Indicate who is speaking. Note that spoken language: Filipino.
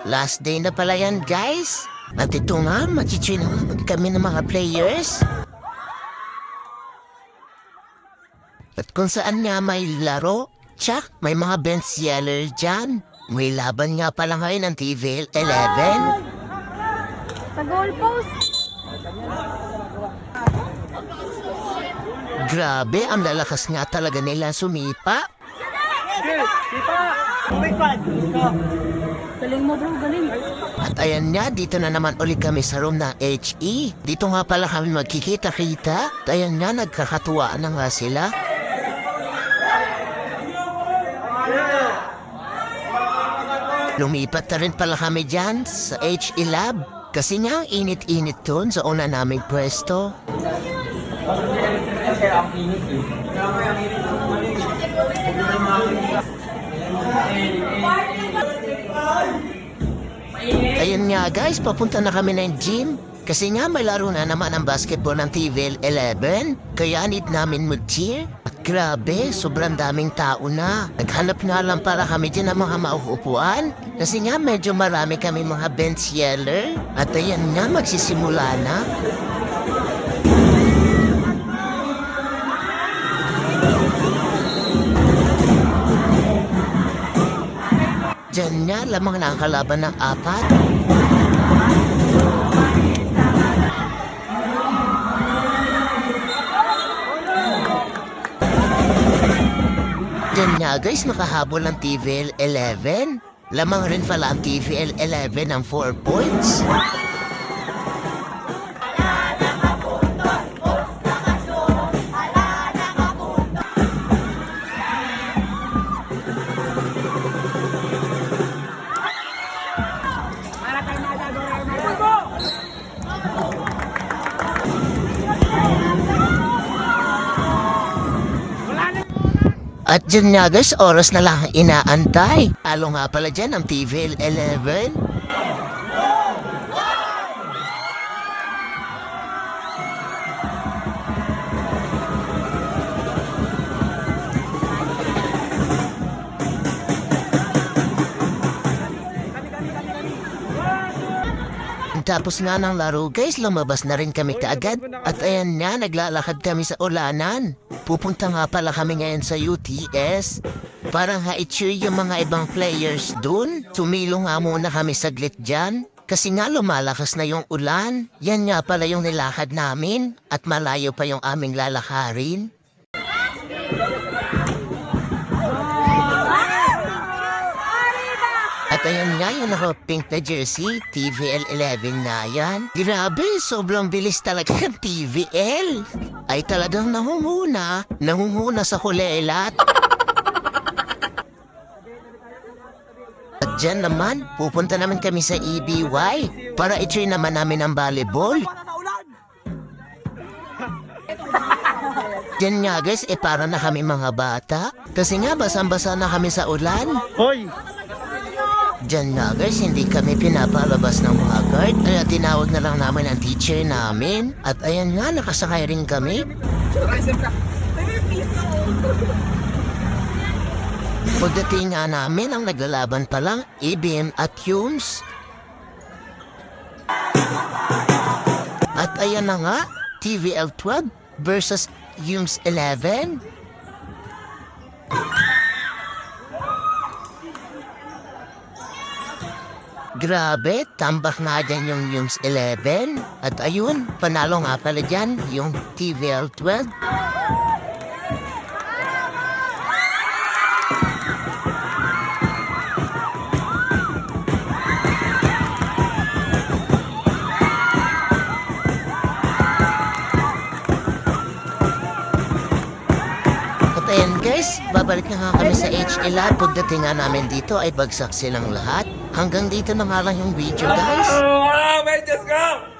Speaker 1: Last day na pala yan, guys. At ito nga, mag-train kami ng mga players. At kung saan nga may laro, tsak, may mga bench seller dyan. May laban nga pala ngayon ng TVL 11.
Speaker 2: Sa goalpost.
Speaker 1: Grabe, ang lalakas nga talaga nila sumipa.
Speaker 2: Galing mo bro, galing.
Speaker 1: At ayan nga, dito na naman ulit kami sa room ng HE. Dito nga pala kami magkikita-kita. At ayan nga, nagkakatuwaan na nga sila. Lumipat na rin pala kami dyan sa HE Lab. Kasi nga, init-init dun sa una naming pwesto. Ayun nga guys, papunta na kami ng gym. Kasi nga may laro na naman ang basketball ng TVL 11. Kaya need namin mag-cheer. At grabe, sobrang daming tao na. Naghanap na lang para kami dyan ng mga mauupuan. Kasi nga medyo marami kami mga bench yeller. At ayan nga, magsisimula na. Diyan nga, lamang na ang kalaban ng 4. Diyan nga guys, makahabol ng TVL 11. Lamang rin pala ang TVL 11 ng 4 points. At dyan nga guys, oras na lang inaantay. Alo nga pala dyan ang TVL 11. Tapos nga ng laro guys, lumabas na rin kami kaagad. At ayan nga, naglalakad kami sa ulanan. Pupunta nga pala kami ngayon sa UTS. Parang ha-cheer yung mga ibang players dun. Sumilo nga muna kami saglit dyan. Kasi nga lumalakas na yung ulan. Yan nga pala yung nilakad namin. At malayo pa yung aming lalakarin. At ayan nga yung naka-pink na jersey, TVL 11 na yan. Grabe, sobrang bilis talaga ng TVL. Ay talagang nangunguna sa kulelat. At dyan naman, pupunta naman kami sa EBY para i-train naman namin ang volleyball. Dyan nga guys, para na kami mga bata. Kasi nga basang-basa na kami sa ulan.
Speaker 3: Hoy!
Speaker 1: Diyan nga guys, hindi kami pinapalabas ng mga guard. Kaya tinawag na lang namin ang teacher namin. At ayan nga, nakasakay rin kami. Pagdating nga namin, ang naglalaban pa lang, EBM at Humes. At ayan na nga, TVL 12 versus Humes 11. Grabe, tambak nga dyan yung Humes 11. At ayun, panalo nga pala dyan yung TVL 12. At ayan guys, babalik na nga kami sa HE Lab. Pagdating nga namin dito ay bagsak silang lahat. Hanggang dito na nga lang yung video guys.
Speaker 3: Oh, wait, just go!